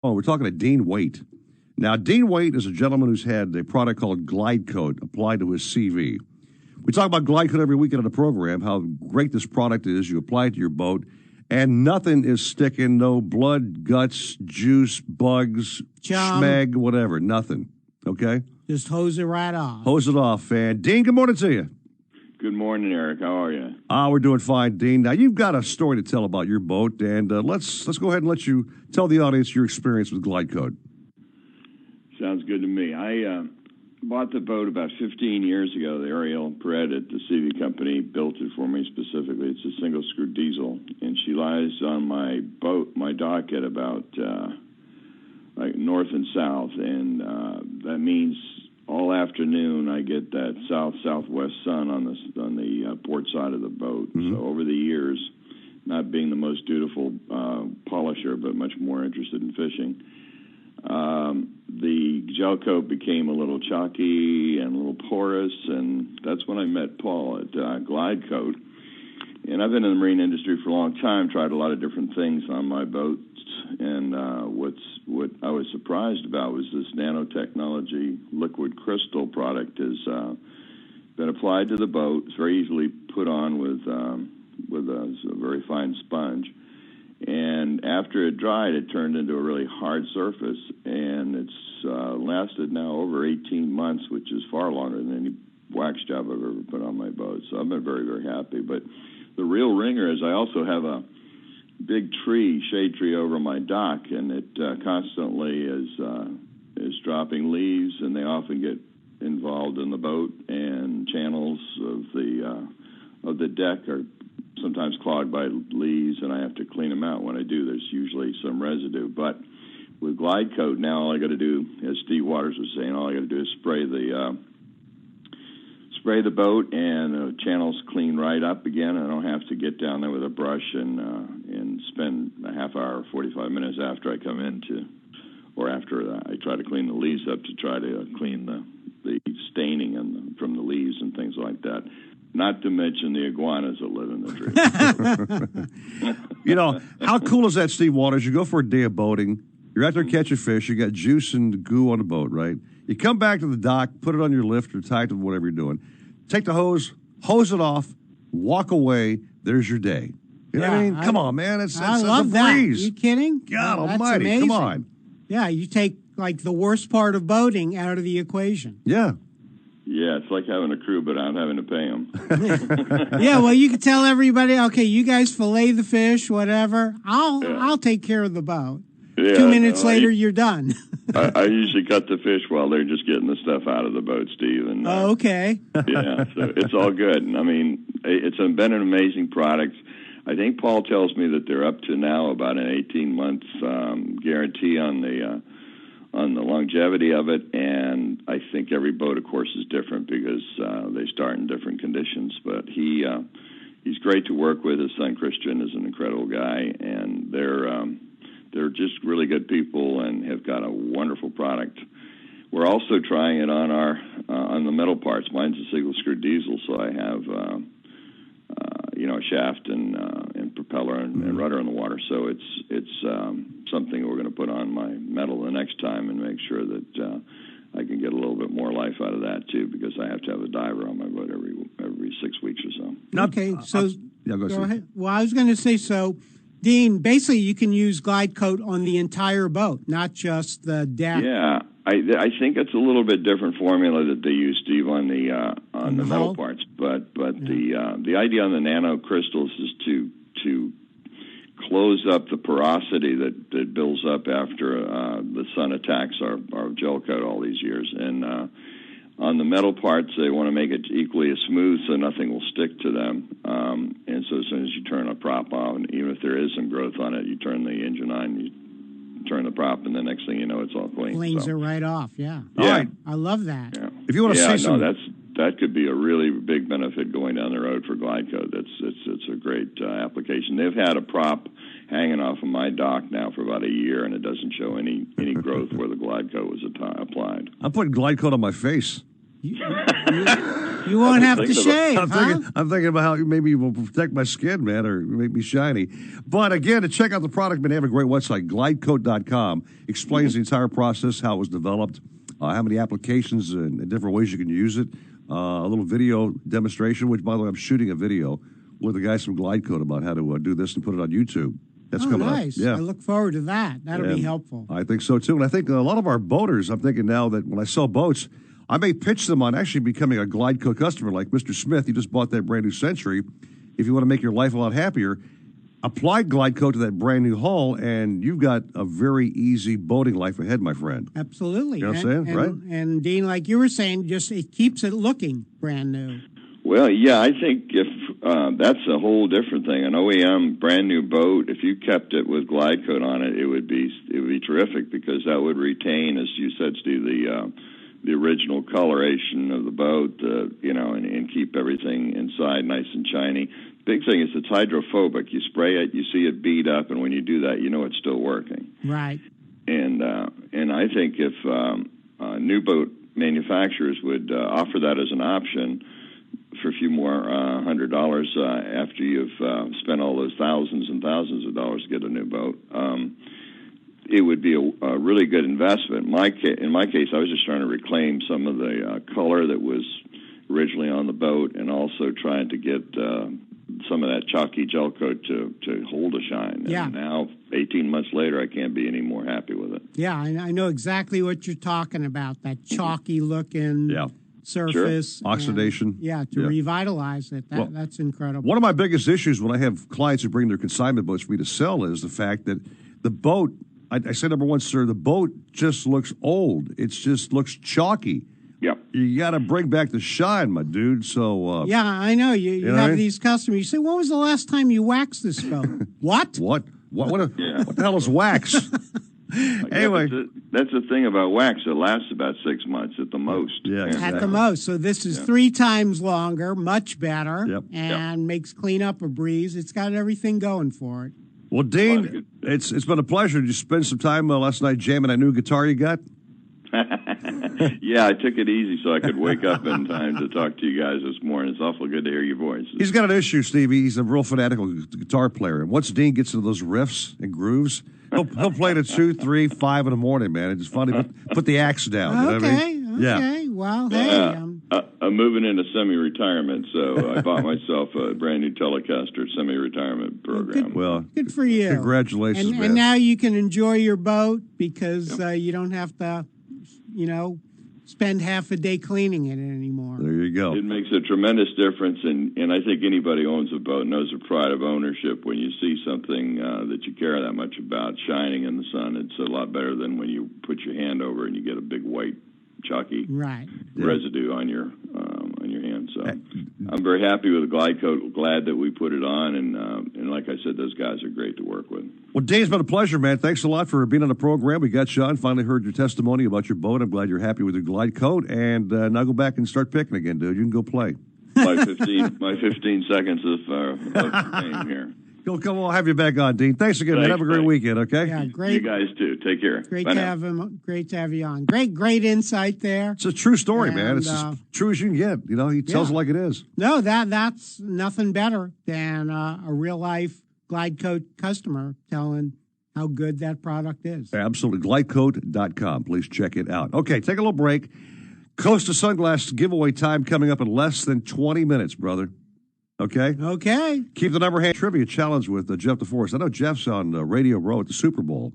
Oh, we're talking to Dean Waite. Now, Dean Waite is a gentleman who's had a product called Glidecoat applied to his CV. We talk about Glidecoat every weekend on the program, how great this product is. You apply it to your boat, and nothing is sticking. No blood, guts, juice, bugs, schmeg, whatever. Nothing. Okay? Just hose it right off. Hose it off, fan. Dean, good morning to you. Good morning, Eric. How are you? We're doing fine, Dean. Now, you've got a story to tell about your boat, and let's go ahead and let you tell the audience your experience with Glidecoat. Sounds good to me. I bought the boat about 15 years ago. The Ariel Perret at the CV company built it for me specifically. It's a single-screw diesel, and she lies on my boat, my dock at about like north and south, and that means all afternoon I get that southwest sun on the port side of the boat. Mm-hmm. So over the years, not being the most dutiful polisher, but much more interested in fishing, the gel coat became a little chalky and a little porous, and that's when I met Paul at Glidecoat. And I've been in the marine industry for a long time, tried a lot of different things on my boats, and what I was surprised about was this nanotechnology liquid crystal product has been applied to the boat. It's very easily put on with a very fine sponge. And after it dried, it turned into a really hard surface, and it's lasted now over 18 months, which is far longer than any wax job I've ever put on my boat. So I've been very, very happy. But the real ringer is I also have a big shade tree over my dock, and it constantly is dropping leaves, and they often get involved in the boat, and channels of the deck are sometimes clogged by leaves, and I have to clean them out. When I do, there's usually some residue. But with Glidecoat now, all I got to do, as Steve Waters was saying, all I got to do is spray the boat, and the channels clean right up again. I don't have to get down there with a brush and spend a half hour, 45 minutes after I come in after I try to clean the leaves up to try to clean the staining from the leaves and things like that. Not to mention the iguanas that live in the tree. You know, how cool is that, Steve Waters? You go for a day of boating. You're out there catching fish. You got juice and goo on the boat, right? You come back to the dock, put it on your lift or tie it to whatever you're doing. Take the hose it off, walk away. There's your day. You know what I mean? Come on, man. I love that. Are you kidding? God almighty. Amazing. Come on. Yeah, you take like the worst part of boating out of the equation. Yeah. Yeah, it's like having a crew, but I'm having to pay them. Yeah, well, you can tell everybody, okay, you guys fillet the fish, whatever. I'll take care of the boat. Yeah, 2 minutes later, you're done. I usually cut the fish while they're just getting the stuff out of the boat, Steve. And, okay. Yeah, so it's all good. I mean, it's been an amazing product. I think Paul tells me that they're up to now about an 18-month guarantee on the longevity of it, and I think every boat, of course, is different because they start in different conditions. But he's great to work with. His son Christian is an incredible guy, and they're just really good people and have got a wonderful product. We're also trying it on the metal parts. Mine's a single screw diesel, so I have a shaft and propeller and rudder in the water. So it's something we're going to put on my metal the next time and make sure that I can get a little bit more life out of that too, because I have to have a diver on my boat every 6 weeks or so. Okay, so go ahead. Well, I was going to say, so Dean, basically you can use Glidecoat on the entire boat, not just the deck. Yeah, I think it's a little bit different formula that they use, Steve, on the metal parts. But the idea on the nano crystals is to close up the porosity that builds up after the sun attacks our gel coat all these years. And on the metal parts, they want to make it equally as smooth so nothing will stick to them. And so as soon as you turn a prop on, even if there is some growth on it, you turn the engine on, you turn the prop, and the next thing you know, it's all clean. Cleans it right off, yeah. Yeah. All right. I love that. Yeah. If you want to see some... that could be a really big benefit going down the road for Glidecoat. It's a great application. They've had a prop hanging off of my dock now for about a year, and it doesn't show any growth where the Glidecoat was applied. I'm putting Glidecoat on my face. You won't have to shave. I'm thinking about how maybe it will protect my skin, man, or make me shiny. But again, to check out the product, man, they have a great website, Glidecoat.com. Explains the entire process, how it was developed, how many applications and different ways you can use it. A little video demonstration, which, by the way, I'm shooting a video with the guys from Glidecoat about how to do this and put it on YouTube. That's coming nice. up. Yeah. I look forward to that. That'll be helpful. I think so, too. And I think a lot of our boaters, I'm thinking now that when I sell boats, I may pitch them on actually becoming a Glidecoat customer like Mr. Smith. He just bought that brand new Century. If you want to make your life a lot happier, apply Glidecoat to that brand new hull, and you've got a very easy boating life ahead, my friend. Absolutely. You know what I'm saying, right? And Dean, like you were saying, just it keeps it looking brand new. Well, yeah, I think if that's a whole different thing. An OEM brand new boat, if you kept it with Glidecoat on it, it would be terrific because that would retain, as you said, Steve, the original coloration of the boat, and keep everything inside nice and shiny. Big thing is it's hydrophobic. You spray it, you see it bead up, and when you do that, you know it's still working. Right. And I think if new boat manufacturers would offer that as an option for a few more $100 after you've spent all those thousands and thousands of dollars to get a new boat, it would be a really good investment. In my case, I was just trying to reclaim some of the color that was originally on the boat, and also trying to get some of that chalky gel coat to hold a shine. Yeah. And now, 18 months later, I can't be any more happy with it. Yeah, I know exactly what you're talking about, that chalky looking surface. Sure. Oxidation. To revitalize it. That's incredible. One of my biggest issues when I have clients who bring their consignment boats for me to sell is the fact that the boat, I say, number one, sir, the boat just looks old. It just looks chalky. Yep. You got to bring back the shine, my dude. So yeah, I know. You know have these customers. You say, when was the last time you waxed this boat? What? What the hell is wax? Anyway. That's the thing about wax. It lasts about 6 months at the most. Yeah, exactly. At the most. So this is 3 times longer, much better, Yep. and makes cleanup a breeze. It's got everything going for it. Well, Dean, it's been a pleasure. Did you spend some time last night jamming that new guitar you got? Yeah, I took it easy so I could wake up in time to talk to you guys this morning. It's awful good to hear your voices. He's got an issue, Stevie. He's a real fanatical guitar player. And once Dean gets into those riffs and grooves, he'll play to 2, 3, 5 in the morning, man. It's funny. Put the axe down. Okay, you know what I mean? okay. Well, hey. I'm moving into semi-retirement, so I bought myself a brand new Telecaster semi-retirement program. Good for you. Congratulations, man. And now you can enjoy your boat because you don't have to, spend half a day cleaning it anymore. There you go. It makes a tremendous difference, and I think anybody who owns a boat knows the pride of ownership when you see something that you care that much about shining in the sun. It's a lot better than when you put your hand over and you get a big white chalky residue on your hand. So I'm very happy with the Glidecoat. Glad that we put it on, and like I said, those guys are great to work with. Well, Dave, it's been a pleasure, man. Thanks a lot for being on the program. We got you on. Finally heard your testimony about your boat. I'm glad you're happy with your Glidecoat. And now go back and start picking again, dude. You can go play. My 15 seconds of fame here. Come on, have you back on, Dean. Thanks again, man. Have a great weekend, okay? Yeah, great. You guys too. Take care. Great to have you on. Great insight there. It's a true story, man. It's as true as you can get. He tells it like it is. No, that's nothing better than a real life Glidecoat customer telling how good that product is. Absolutely. Glidecoat.com. Please check it out. Okay, take a little break. Costa Sunglass giveaway time coming up in less than 20 minutes, brother. Okay? Okay. Keep the number hand trivia challenge with Jeff DeForest. I know Jeff's on Radio Row at the Super Bowl.